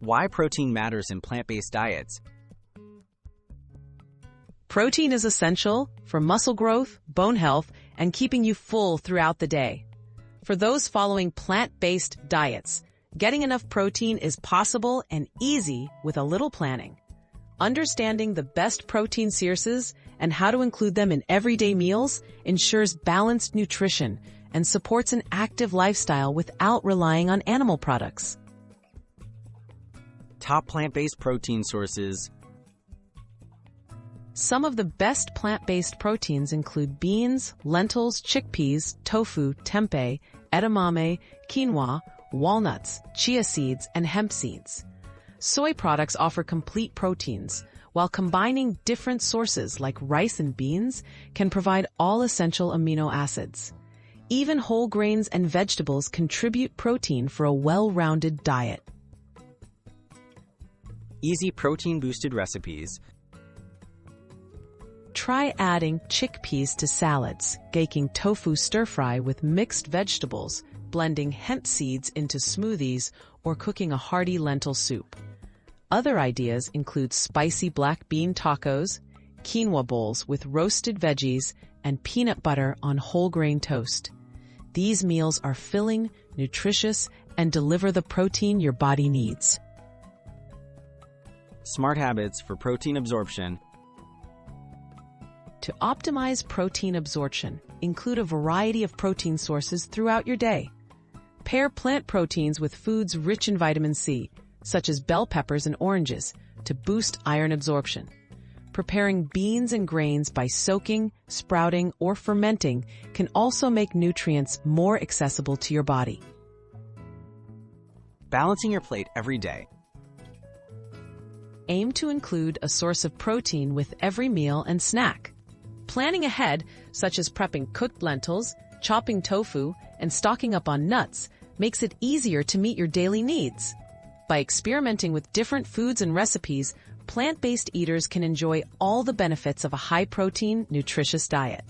Why protein matters in plant-based diets. Protein is essential for muscle growth, bone health, and keeping you full throughout the day. For those following plant-based diets, getting enough protein is possible and easy with a little planning. Understanding the best protein sources and how to include them in everyday meals ensures balanced nutrition and supports an active lifestyle without relying on animal products. Top plant-based protein sources. Some of the best plant-based proteins include beans, lentils, chickpeas, tofu, tempeh, edamame, quinoa, walnuts, chia seeds, and hemp seeds. Soy products offer complete proteins, while combining different sources like rice and beans can provide all essential amino acids. Even whole grains and vegetables contribute protein for a well-rounded diet. Easy protein-boosted recipes. Try adding chickpeas to salads, baking tofu stir-fry with mixed vegetables, blending hemp seeds into smoothies, or cooking a hearty lentil soup. Other ideas include spicy black bean tacos, quinoa bowls with roasted veggies, and peanut butter on whole grain toast. These meals are filling, nutritious, and deliver the protein your body needs. Smart habits for protein absorption. To optimize protein absorption, include a variety of protein sources throughout your day. Pair plant proteins with foods rich in vitamin C, such as bell peppers and oranges, to boost iron absorption. Preparing beans and grains by soaking, sprouting, or fermenting can also make nutrients more accessible to your body. Balancing your plate every day. Aim to include a source of protein with every meal and snack. Planning ahead, such as prepping cooked lentils, chopping tofu, and stocking up on nuts, makes it easier to meet your daily needs. By experimenting with different foods and recipes, plant-based eaters can enjoy all the benefits of a high-protein, nutritious diet.